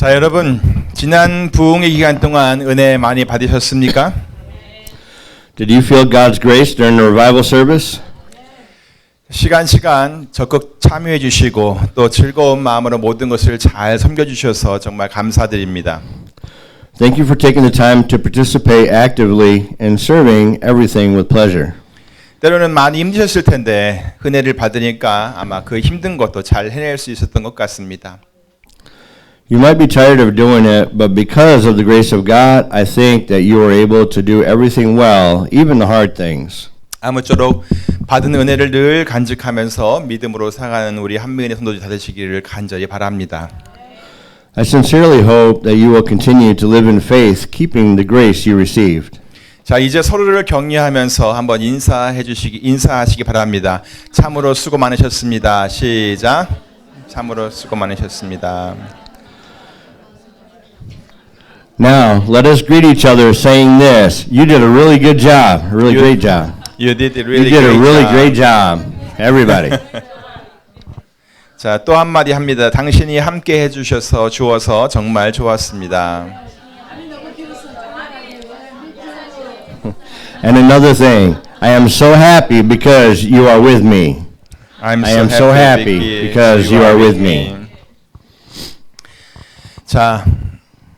자, 여러분, 지난 부흥의 기간 동안 은혜 많이 받으셨습니까? Did you feel God's grace during the revival service? 시간 적극 참여해 주시고 또 즐거운 마음으로 모든 것을 잘 섬겨 주셔서 정말 감사드립니다. Thank you for taking the time to participate actively in serving everything with pleasure. 때로는 많이 힘드셨을 텐데 은혜를 받으니까 아마 그 힘든 것도 잘 해낼 수 있었던 것 같습니다. You might be tired of doing it, but because of the grace of God, I think that you are able to do everything well, even the hard things. 아무쪼록 받은 은혜를 늘 간직하면서 믿음으로 살아가는 우리 한미은의 성도들 다 되시기를 간절히 바랍니다. I sincerely hope that you will continue to live in faith, keeping the grace you received. 자, 이제 서로를 격려하면서 한번 인사하시기 바랍니다. 참으로 수고 많으셨습니다. 시작. 참으로 수고 많으셨습니다. Now, let us greet each other saying this. You did a really good job, a really great job. You did a You really did a really great great job, everybody. 자, 또 한마디 합니다. 당신이 함께 해주셔서 주어서 정말 좋았습니다. And another thing, I am so happy because you are with me. I am so happy because you are with me. 자,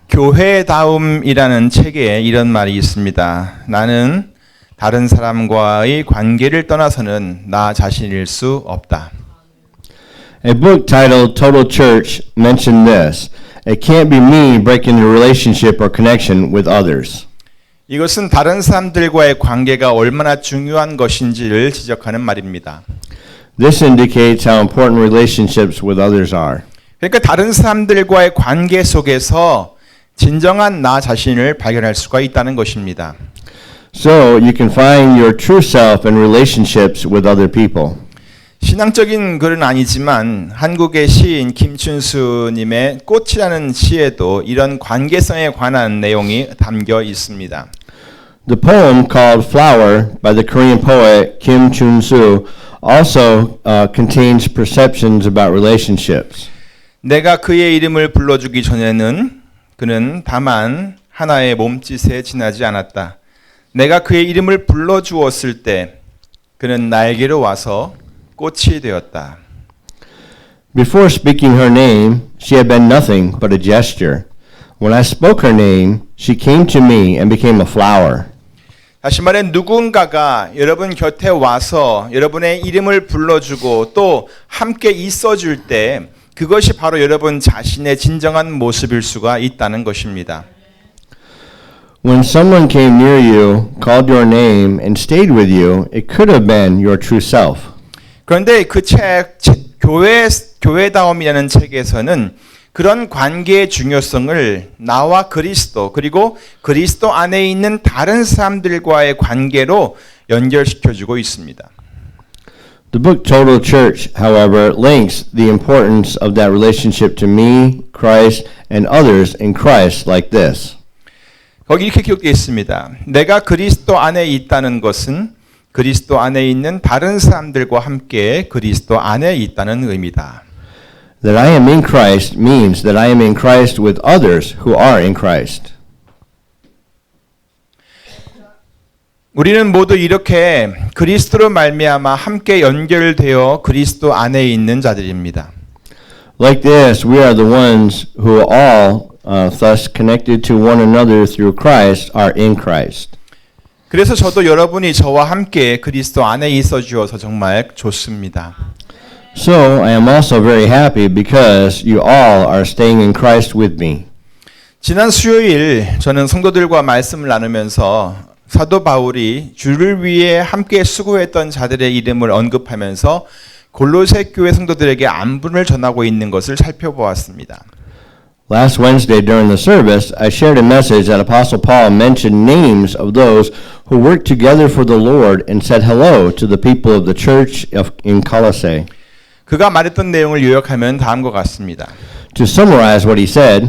교회다움이라는 책에 이런 말이 있습니다. 나는 다른 사람과의 관계를 떠나서는 나 자신일 수 없다. A book titled Total Church mentioned this. It can't be me breaking the relationship or connection with others. 이것은 다른 사람들과의 관계가 얼마나 중요한 것인지를 지적하는 말입니다. This indicates how important relationships with others are. 그러니까 다른 사람들과의 관계 속에서 진정한 나 자신을 발견할 수가 있다는 것입니다. So you can find your true self in relationships with other people. 신앙적인 글은 아니지만 한국의 시인 김춘수님의 꽃이라는 시에도 이런 관계성에 관한 내용이 담겨 있습니다. The poem called Flower by the Korean poet Kim Chun-soo also contains perceptions about relationships. 내가 그의 이름을 불러주기 전에는 그는 다만 하나의 몸짓에 지나지 않았다. 내가 그의 이름을 불러주었을 때 그는 나에게로 와서 꽃이 되었다. Before speaking her name, she had been nothing but a gesture. When I spoke her name, she came to me and became a flower. 다시 말해 누군가가 여러분 곁에 와서 여러분의 이름을 불러주고 또 함께 있어줄 때 그것이 바로 여러분 자신의 진정한 모습일 수가 있다는 것입니다. When someone came near you, called your name, and stayed with you, it could have been your true self. 그런데 그 책 교회다움이라는 책에서는 그런 관계의 중요성을 나와 그리스도 그리고 그리스도 안에 있는 다른 사람들과의 관계로 연결시켜주고 있습니다. The book Total Church, however, links the importance of that relationship to me, Christ, and others in Christ like this. 거기 이렇게 기록되어 있습니다. 내가 그리스도 안에 있다는 것은 그리스도 안에 있는 다른 사람들과 함께 그리스도 안에 있다는 의미다. That I am in Christ means that I am in Christ with others who are in Christ. 우리는 모두 이렇게 그리스도로 말미암아 함께 연결되어 그리스도 안에 있는 자들입니다. Like this, we are the ones who all, thus connected to one another through Christ, are in Christ. 그래서 저도 여러분이 저와 함께 그리스도 안에 있어 주어서 정말 좋습니다. So I am also very happy because you all are staying in Christ with me. 지난 수요일 저는 성도들과 말씀을 나누면서 사도 바울이 주를 위해 함께 수고했던 자들의 이름을 언급하면서 골로새 교회 성도들에게 안부를 전하고 있는 것을 살펴보았습니다. Last Wednesday during the service, I shared a message that Apostle Paul mentioned names of those who worked together for the Lord and said hello to the people of the church in Colossae. 그가 말했던 내용을 요약하면 다음과 같습니다. To summarize what he said,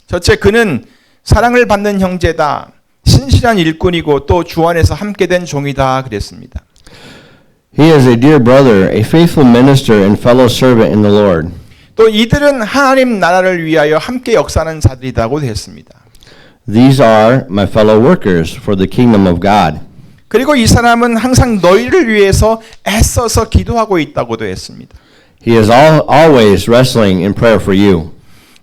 첫째, 그는 사랑을 받는 형제다. 신실한 일꾼이고 또 주 안에서 함께 된 종이다 그랬습니다. He is a dear brother, a faithful minister and fellow servant in the Lord. 또 이들은 하나님 나라를 위하여 함께 역사하는 자들이라고 했습니다. These are my fellow workers for the kingdom of God. 그리고 이 사람은 항상 너희를 위해서 애써서 기도하고 있다고도 했습니다. He is always wrestling in prayer for you.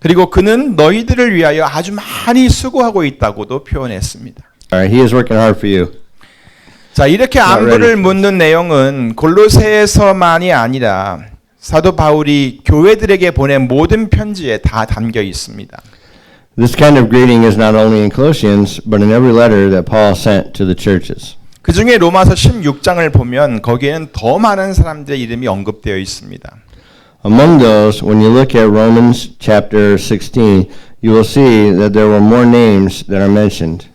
그리고 그는 너희들을 위하여 아주 많이 수고하고 있다고도 표현했습니다. He is working hard for you. 자, 이렇게 안부를 묻는 내용은 골로새에서만이 아니라 사도 바울이 교회들에게 보낸 모든 편지에 다 담겨 있습니다. This kind of greeting is not only in Colossians, but in every letter that Paul sent to the churches. 그 중에 로마서 16장을 보면 거기에는 더 많은 사람들의 이름이 언급되어 있습니다. Among those, when you look at Romans chapter 16, you will see that there were more names that are mentioned.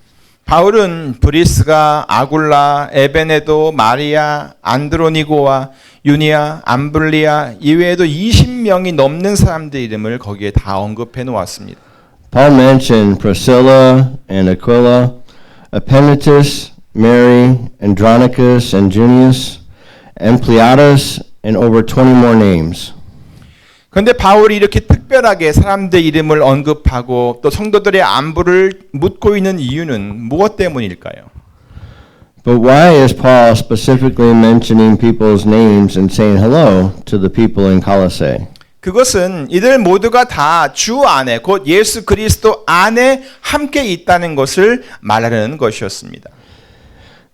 바울은 브리스가, 아굴라, 에베네도, 마리아, 안드로니고와 유니아, 암블리아 이외에도 20명이 넘는 사람들의 이름을 거기에 다 언급해 놓았습니다. Paul mentioned Priscilla and Aquila, Epaphras, Mary, Andronicus and Junius, Ampliatus, and over 20 more names. 그런데 바울이 이렇게 특별하게 사람들의 이름을 언급하고 또 성도들의 안부를 묻고 있는 이유는 무엇 때문일까요? But why is Paul specifically mentioning people's names and saying hello to the people in Colossae? 그것은 이들 모두가 다 주 안에 곧 예수 그리스도 안에 함께 있다는 것을 말하는 것이었습니다.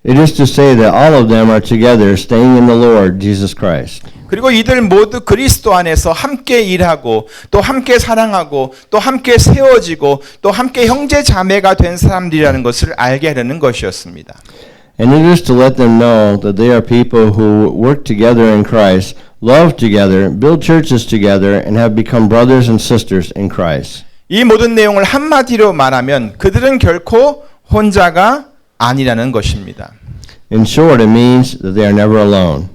It is to say that all of them are together staying in the Lord Jesus Christ. 그리고 이들 모두 그리스도 안에서 함께 일하고 또 함께 사랑하고 또 함께 세워지고 또 함께 형제 자매가 된 사람들이라는 것을 알게 하려는 것이었습니다. And it is to let them know that they are people who work together in Christ, love together, build churches together, and have become brothers and sisters in Christ. 이 모든 내용을 한마디로 말하면 그들은 결코 혼자가 아니라는 것입니다. In short, it means that they are never alone.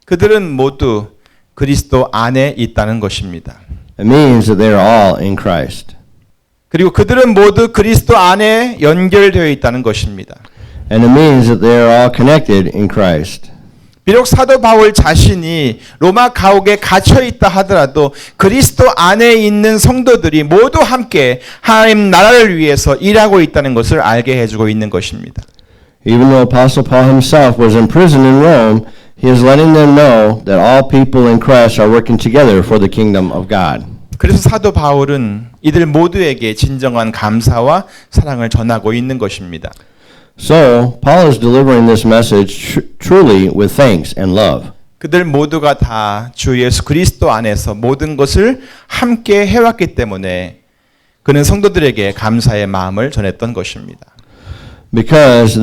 그들은 모두 그리스도 안에 있다는 것입니다. It means that they are all in Christ. 그리고 그들은 모두 그리스도 안에 연결되어 있다는 것입니다. And it means that they are all connected in Christ. 비록 사도 바울 자신이 로마 감옥에 갇혀 있다 하더라도 그리스도 안에 있는 성도들이 모두 함께 하나님 나라를 위해서 일하고 있다는 것을 알게 해주고 있는 것입니다. Even though Apostle Paul himself was in prison in Rome, he is letting them know that all people in Christ are working together for the kingdom of God. 그래서 사도 바울은 이들 모두에게 진정한 감사와 사랑을 전하고 있는 것입니다. So, Paul is delivering this message truly with thanks and love. 그들 모두가 다 주 예수 그리스도 안에서 모든 것을 함께 해왔기 때문에 그는 성도들에게 감사의 마음을 전했던 것입니다. Because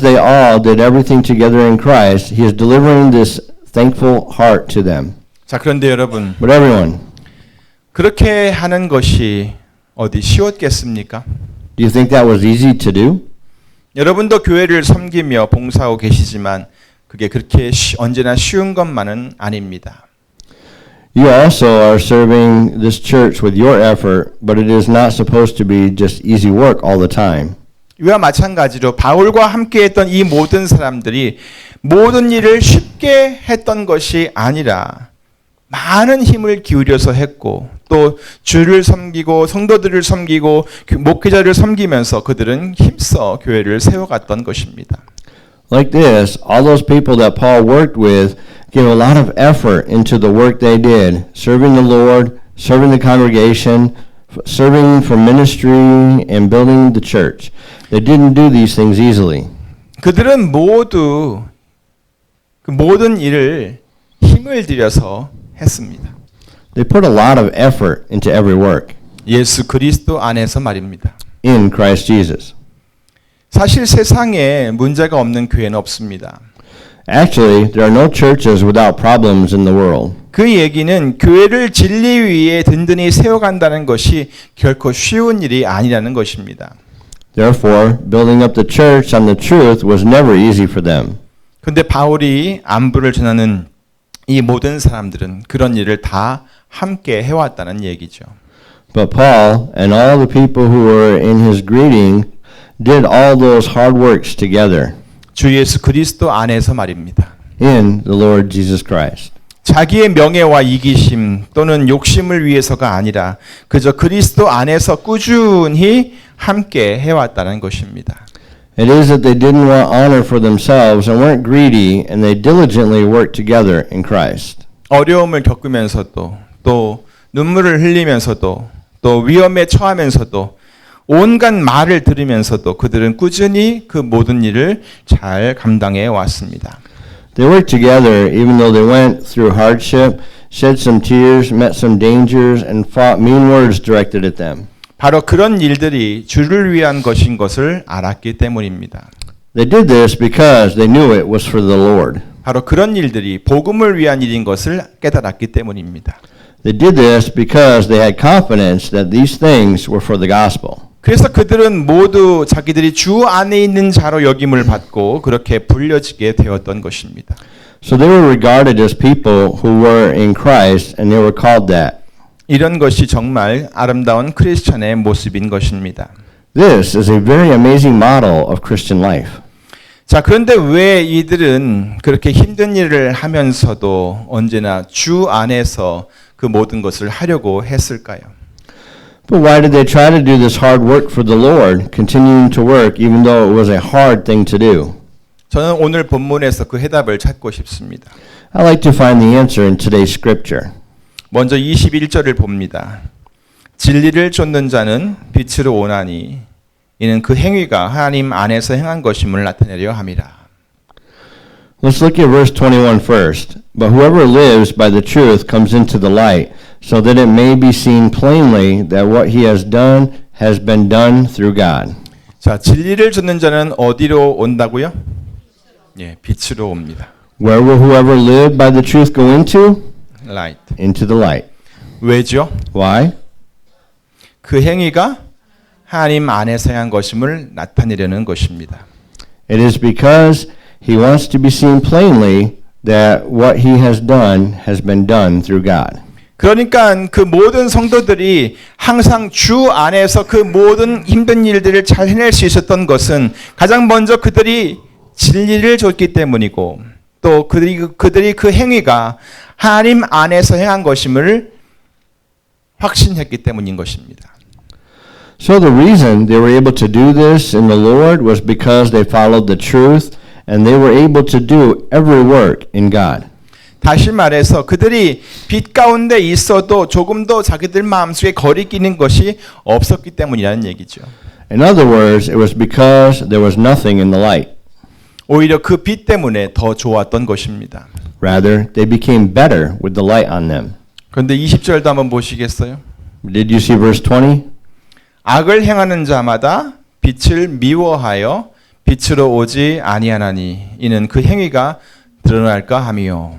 they all did everything together in Christ, he is delivering this thankful heart to them. 자, 그런데 여러분, But everyone, 그렇게 하는 것이 어디 쉬웠겠습니까? do you think that was easy to do? 여러분도 교회를 섬기며 봉사하고 계시지만 그게 그렇게 언제나 쉬운 것만은 아닙니다. You also are serving this church with your effort, but it is not supposed to be just easy work all the time. 이와 마찬가지로 바울과 함께했던 이 모든 사람들이 모든 일을 쉽게 했던 것이 아니라 많은 힘을 기울여서 했고 또 주를 섬기고 성도들을 섬기고 목회자를 섬기면서 그들은 힘써 교회를 세워갔던 것입니다. Like this, all those people that Paul worked with gave a lot of effort into the work they did, serving the Lord, serving the congregation, serving for ministry, and building the church. They didn't do these things easily. 그들은 모두 그 모든 일을 힘을 들여서 했습니다. They put a lot of effort into every work. 예수 그리스도 안에서 말입니다. In Christ Jesus. 사실 세상에 문제가 없는 교회는 없습니다. Actually, there are no churches without problems in the world. 그 얘기는 교회를 진리 위에 든든히 세워간다는 것이 결코 쉬운 일이 아니라는 것입니다. Therefore, building up the church on the truth was never easy for them. 그런데 바울이 안부를 전하는 이 모든 사람들은 그런 일을 다 함께 해왔다는 얘기죠. But Paul and all the people who were in his greeting did all those hard works together. 주 예수 그리스도 안에서 말입니다. In the Lord Jesus Christ. 자기의 명예와 이기심 또는 욕심을 위해서가 아니라 그저 그리스도 안에서 꾸준히 함께 해왔다는 것입니다. It is that they didn't want honor for themselves and weren't greedy, and they diligently worked together in Christ. 어려움을 겪으면서도 또 눈물을 흘리면서도 또 위험에 처하면서도 온갖 말을 들으면서도 그들은 꾸준히 그 모든 일을 잘 감당해 왔습니다. They worked together even though they went through hardship, shed some tears, met some dangers, and fought mean words directed at them. 바로 그런 일들이 주를 위한 것인 것을 알았기 때문입니다. They did this because they knew it was for the Lord. 바로 그런 일들이 복음을 위한 일인 것을 깨달았기 때문입니다. They did this because they had confidence that these things were for the gospel. 그래서 그들은 모두 자기들이 주 안에 있는 자로 여김을 받고 그렇게 불려지게 되었던 것입니다. So they were regarded as people who were in Christ, and they were called that. 이런 것이 정말 아름다운 크리스천의 모습인 것입니다. This is a very amazing model of Christian life. 자, 그런데 왜 이들은 그렇게 힘든 일을 하면서도 언제나 주 안에서 그 모든 것을 하려고 했을까요? But why did they try to do this hard work for the Lord, continuing to work even though it was a hard thing to do? 저는 오늘 본문에서 그 해답을 찾고 싶습니다. I'd like to find the answer in today's scripture. 먼저 21절을 봅니다. 진리를 쫓는 자는 빛으로 오나니 이는 그 행위가 하나님 안에서 행한 것임을 나타내려 함이라. Let's look at verse 21 first. But whoever lives by the truth comes into the light, so that it may be seen plainly that what he has been done through God. 자, 진리를 쫓는 자는 어디로 온다고요? 예, 빛으로 옵니다. Where will whoever live by the truth go into? Light. Into the light. 왜죠? Why? 그 행위가 하나님 안에서 행한 것임을 나타내려는 것입니다. It is because he wants to be seen plainly that what he has been done through God. 그러니까 그 모든 성도들이 항상 주 안에서 그 모든 힘든 일들을 잘 해낼 수 있었던 것은 가장 먼저 그들이 진리를 줬기 때문이고 또 그들이 그 행위가 하나님 안에서 행한 것임을 확신했기 때문인 것입니다. So the reason they were able to do this in the Lord was because they followed the truth and they were able to do every work in God. 다시 말해서 그들이 빛 가운데 있어도 조금도 자기들 마음속에 거리 끼는 것이 없었기 때문이라는 얘기죠. In other words, it was because there was nothing in the light. 오히려 그 빛 때문에 더 좋았던 것입니다. Rather, they became better with the light on them. 그런데 20절도 한번 보시겠어요? Did you see verse 20? 악을 행하는 자마다 빛을 미워하여 빛으로 오지 아니하나니 이는 그 행위가 드러날까 함이요.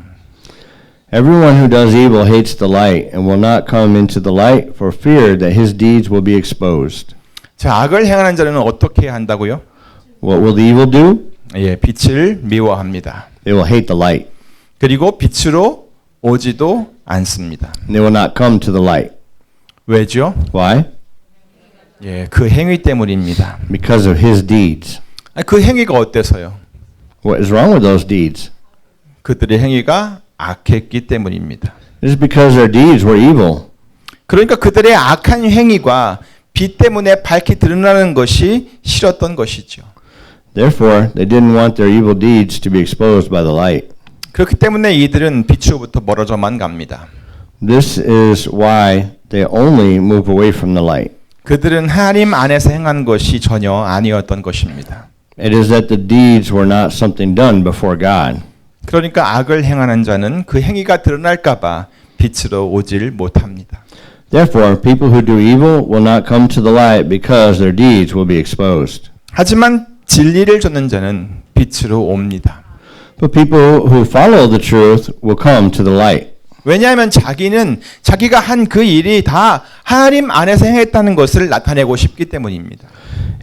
Everyone who does evil hates the light and will not come into the light for fear that his deeds will be exposed. 자, 악을 행하는 자는 어떻게 해야 한다고요? What will the evil do? 예, 빛을 미워합니다. They will hate the light. 그리고 빛으로 오지도 않습니다. And they will not come to the light. 왜죠? Why? 예, 그 행위 때문입니다. Because of his deeds. 그 행위가 어때서요? What is wrong with those deeds? 그들의 행위가 악했기 때문입니다. It is because their deeds were evil. 그러니까 그들의 악한 행위가 빛 때문에 밝히 드러나는 것이 싫었던 것이죠. Therefore, they didn't want their evil deeds to be exposed by the light. 그렇기 때문에 이들은 빛으로부터 멀어져만 갑니다. This is why they only move away from the light. 그들은 하나님 안에서 행한 것이 전혀 아니었던 것입니다. It is that the deeds were not something done before God. 그러니까 악을 행하는 자는 그 행위가 드러날까 봐 빛으로 오질 못합니다. Therefore, people who do evil will not come to the light because their deeds will be exposed. 하지만 진리를 쫓는 자는 빛으로 옵니다. But people who follow the truth will come to the light. 왜냐하면 자기는 자기가 한 그 일이 다 하나님 안에서 행했다는 것을 나타내고 싶기 때문입니다.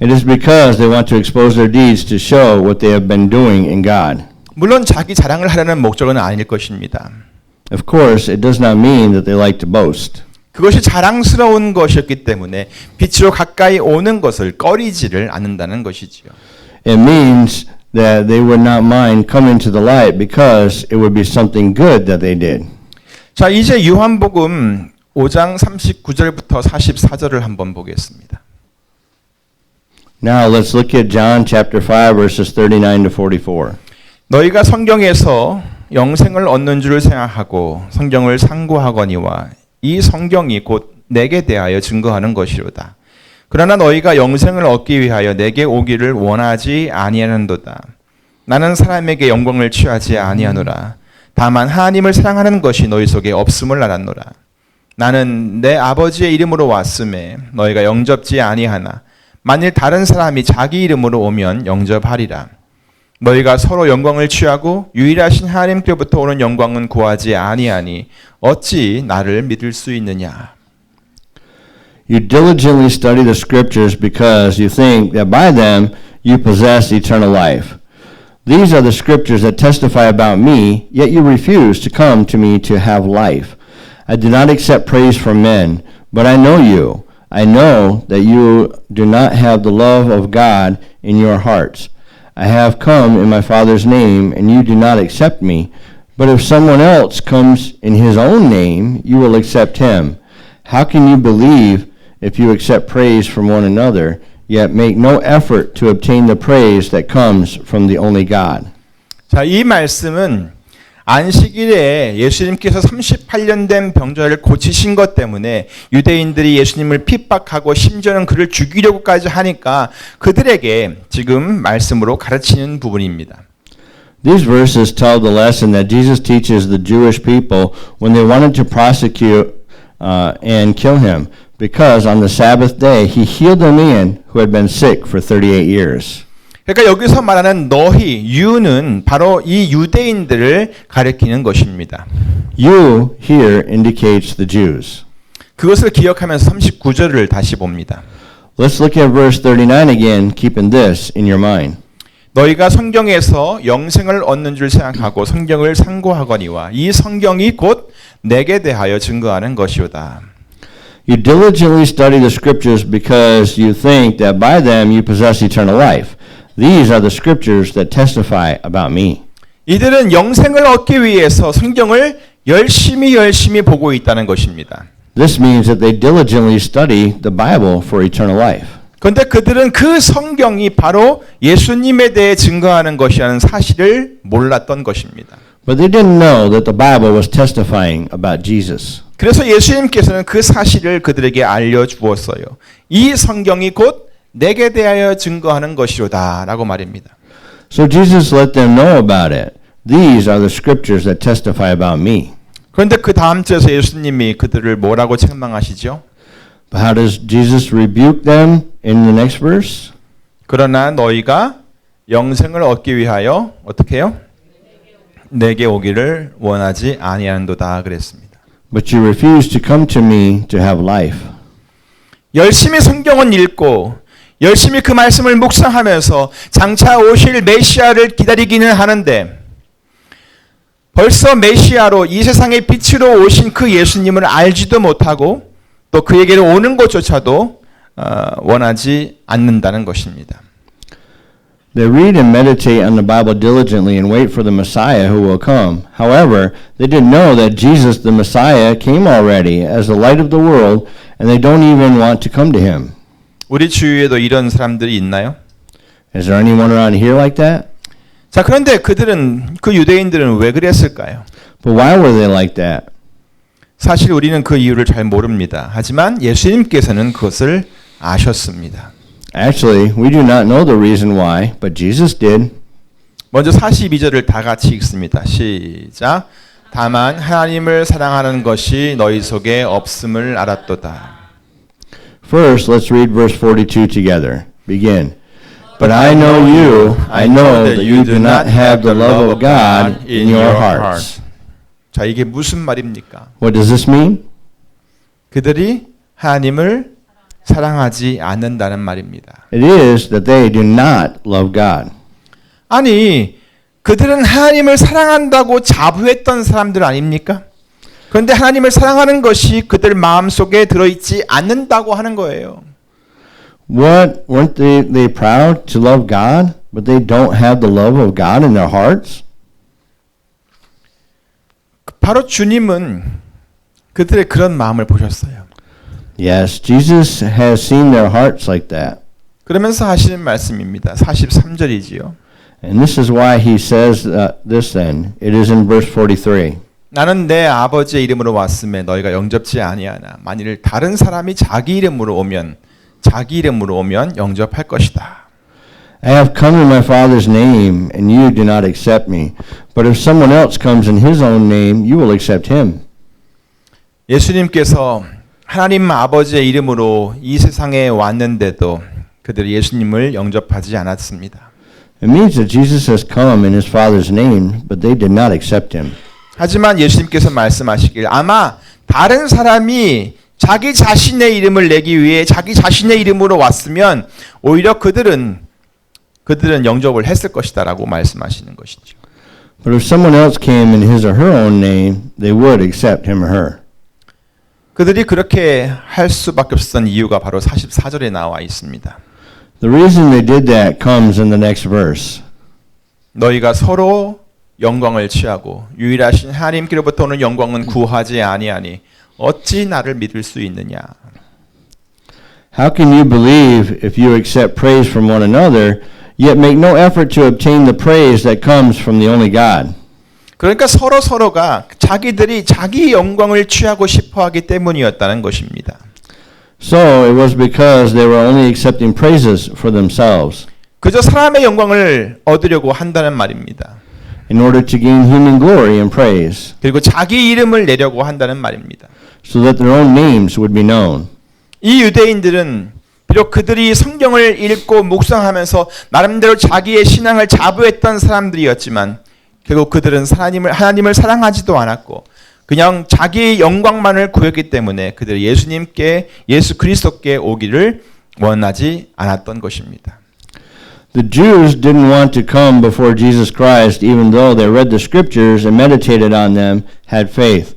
It is because they want to expose their deeds to show what they have been doing in God. 물론 자기 자랑을 하려는 목적은 아닐 것입니다. Of course, it does not mean that they like to boast. 그것이 자랑스러운 것이었기 때문에 빛으로 가까이 오는 것을 꺼리지를 않는다는 것이지요. It means that they would not mind coming to the light because it would be something good that they did. 자, 이제 요한복음 5장 39절부터 44절을 한번 보겠습니다. Now let's look at John chapter 5 verses 39 to 44. 너희가 성경에서 영생을 얻는 줄 생각하고 성경을 상고하거니와 이 성경이 곧 내게 대하여 증거하는 것이로다. 그러나 너희가 영생을 얻기 위하여 내게 오기를 원하지 아니하는도다. 나는 사람에게 영광을 취하지 아니하노라. 다만 하나님을 사랑하는 것이 너희 속에 없음을 알았노라. 나는 내 아버지의 이름으로 왔음에 너희가 영접지 아니하나 만일 다른 사람이 자기 이름으로 오면 영접하리라. 너희가 서로 영광을 취하고 유일하신 하나님께로부터 오는 영광은 구하지 아니하니 어찌 나를 믿을 수 있느냐. You diligently study the scriptures because you think that by them you possess eternal life. These are the scriptures that testify about me, yet you refuse to come to me to have life. I do not accept praise from men, but I know you. I know that you do not have the love of God in your hearts. I have come in my Father's name, and you do not accept me. But if someone else comes in his own name, you will accept him. How can you believe if you accept praise from one another, yet make no effort to obtain the praise that comes from the only God? 자, 이 말씀은 안식일에 예수님께서 38년 된 병자를 고치신 것 때문에 유대인들이 예수님을 핍박하고 심지어는 그를 죽이려고까지 하니까 그들에게 지금 말씀으로 가르치는 부분입니다. These verses tell the lesson that Jesus teaches the Jewish people when they wanted to prosecute and kill him, because on the Sabbath day he healed a man who had been sick for 38 years. 그러니까 여기서 말하는 너희, you는 바로 이 유대인들을 가리키는 것입니다. You here indicates the Jews. 그것을 기억하면서 39절을 다시 봅니다. Let's look at verse 39 again, keeping this in your mind. 너희가 성경에서 영생을 얻는 줄 생각하고 성경을 상고하거니와 이 성경이 곧 내게 대하여 증거하는 것이오다. You diligently study the scriptures because you think that by them you possess eternal life. These are the scriptures that testify about me. 이들은 영생을 얻기 위해서 성경을 열심히 보고 있다는 것입니다. This means that they diligently study the Bible for eternal life. 그런데 그들은 그 성경이 바로 예수님에 대해 증거하는 것이라는 사실을 몰랐던 것입니다. But they didn't know that the Bible was testifying about Jesus. 그래서 예수님께서는 그 사실을 그들에게 알려주었어요. 이 성경이 곧 내게 대하여 증거하는 것이로다라고 말입니다. So Jesus let them know about it. These are the scriptures that testify about me. 그런데 그 다음 절에서 예수님이 그들을 뭐라고 책망하시죠? But how does Jesus rebuke them in the next verse? 그러나 너희가 영생을 얻기 위하여 어떻게 해요? 내게 오기를 원하지 아니하는도다 그랬습니다. But you refuse to come to me to have life. 열심히 성경은 읽고 열심히 그 말씀을 묵상하면서 장차 오실 메시아를 기다리기는 하는데 벌써 메시아로 이 세상의 빛으로 오신 그 예수님을 알지도 못하고 또 그에게로 오는 것조차도 원하지 않는다는 것입니다. They read and meditate on the Bible diligently and wait for the Messiah who will come. However, they didn't know that Jesus, the Messiah, came already as the light of the world, and they don't even want to come to him. 우리 주위에도 이런 사람들이 있나요? Is there anyone around here like that? 자, 그런데 그 유대인들은 왜 그랬을까요? But why were they like that? 사실 우리는 그 이유를 잘 모릅니다. 하지만 예수님께서는 그것을 아셨습니다. Actually, we do not know the reason why, but Jesus did. 먼저 42절을 다 같이 읽습니다. 시작. 다만 하나님을 사랑하는 것이 너희 속에 없음을 알았도다. First, let's read verse 42 together. Begin. But I know you, I know that you do not have the love of God in your hearts. 자, 이게 무슨 말입니까? What does this mean? 그들이 하나님을 사랑하지 않는다는 말입니다. It is that they do not love God. 아니, 그들은 하나님을 사랑한다고 자부했던 사람들 아닙니까? 그런데 하나님을 사랑하는 것이 그들 마음속에 들어있지 않는다고 하는 거예요. What, weren't they proud to love God, but they don't have the love of God in their hearts? 바로 주님은 그들의 그런 마음을 보셨어요. Yes, Jesus has seen their hearts like that. 그러면서 하시는 말씀입니다. 43절이지요. And this is why he says this then. It is in verse 43. 나는 내 아버지의 이름으로 왔음에 너희가 영접지 아니하나 만일 다른 사람이 자기 이름으로 오면 영접할 것이다. I have come in my Father's name, and you do not accept me. But if someone else comes in his own name, you will accept him. 예수님께서 하나님 아버지의 이름으로 이 세상에 왔는데도 그들이 예수님을 영접하지 않았습니다. It means that Jesus has come in his Father's name, but they did not accept him. 하지만 예수님께서 말씀하시길 아마 다른 사람이 자기 자신의 이름을 내기 위해 자기 자신의 이름으로 왔으면 오히려 그들은 영접을 했을 것이다라고 말씀하시는 것이죠. But if someone else came in his or her own name, they would accept him or her. 그들이 그렇게 할 수밖에 없었던 이유가 바로 44절에 나와 있습니다. The reason they did that comes in the next verse. 너희가 서로 영광을 취하고 유일하신 하나님께로부터 오는 영광은 구하지 아니하니 어찌 나를 믿을 수 있느냐. How can you believe if you accept praise from one another, yet make no effort to obtain the praise that comes from the only God? 그러니까 서로가 자기들이 자기 영광을 취하고 싶어하기 때문이었다는 것입니다. So it was because they were only accepting praises for themselves 그저 사람의 영광을 얻으려고 한다는 말입니다. in order to gain human glory and praise, 그리고 자기 이름을 내려고 한다는 말입니다. so that their own names would be known. 이 유대인들은 비록 그들이 성경을 읽고 묵상하면서 나름대로 자기의 신앙을 자부했던 사람들이었지만 결국 그들은 하나님을 사랑하지도 않았고 그냥 자기의 영광만을 구했기 때문에 그들이 예수 그리스도께 오기를 원하지 않았던 것입니다. The Jews didn't want to come before Jesus Christ even though they read the scriptures and meditated on them, had faith.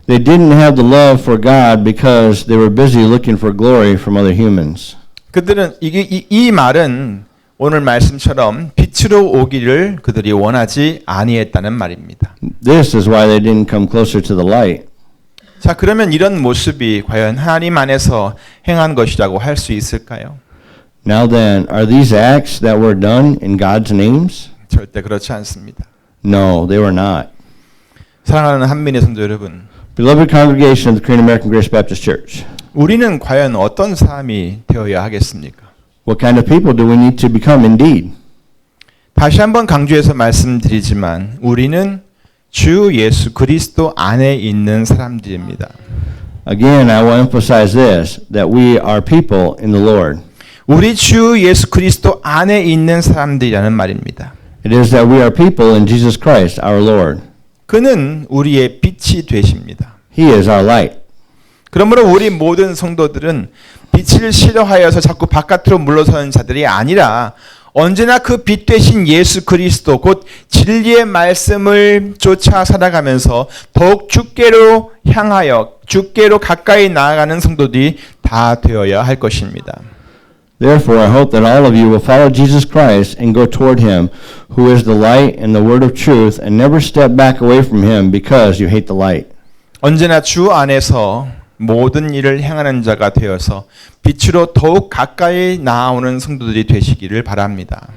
They didn't have the love for God because they were busy looking for glory from other humans. 그들은 이 말은 오늘 말씀처럼 빛으로 오기를 그들이 원하지 아니했다는 말입니다. This is why they didn't come closer to the light. 자, 그러면 이런 모습이 과연 하나님 안에서 행한 것이라고 할 수 있을까요? Now then, are these acts that were done in God's names? 절대 그렇지 않습니다. No, they were not. 사랑하는 한민의 성도 여러분, Beloved congregation of the Korean American Grace Baptist Church, 우리는 과연 어떤 사람이 되어야 하겠습니까? what kind of people do we need to become indeed? 다시 한번 강조해서 말씀드리지만 우리는 주 예수 그리스도 안에 있는 사람들입니다. Again, I will emphasize this, that we are people in the Lord. 우리 주 예수 그리스도 안에 있는 사람들이라는 말입니다. It is that we are people in Jesus Christ, our Lord. 그는 우리의 빛이 되십니다. He is our light. 그러므로 우리 모든 성도들은 빛을 싫어하여서 자꾸 바깥으로 물러서는 자들이 아니라 언제나 그 빛 되신 예수 그리스도 곧 진리의 말씀을 쫓아 살아가면서 더욱 주께로 향하여 주께로 가까이 나아가는 성도들이 다 되어야 할 것입니다. Therefore, I hope that all of you will follow Jesus Christ and go toward him, who is the light and the word of truth, and never step back away from him because you hate the light. 언제나 주 안에서 모든 일을 행하는 자가 되어서 빛으로 더욱 가까이 나아오는 성도들이 되시기를 바랍니다.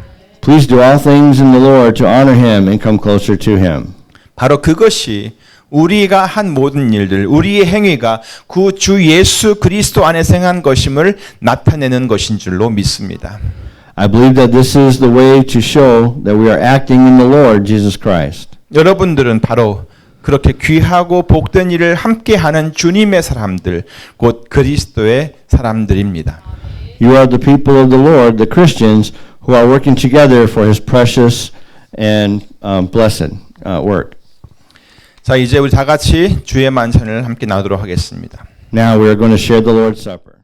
Please do all things in the Lord to honor him and come closer to him. 바로 그것이 우리가 한 모든 일들, 우리의 행위가 그 주 예수 그리스도 안에 행한 것임을 나타내는 것인 줄로 믿습니다. I believe that this is the way to show that we are acting in the Lord Jesus Christ. 여러분들은 바로 그렇게 귀하고 복된 일을 함께하는 주님의 사람들, 곧 그리스도의 사람들입니다. You are the people of the Lord, the Christians, who are working together for his precious and blessed work. 자, 이제 우리 다 같이 주의 만찬을 함께 나누도록 하겠습니다. Now we are going to share the Lord's Supper.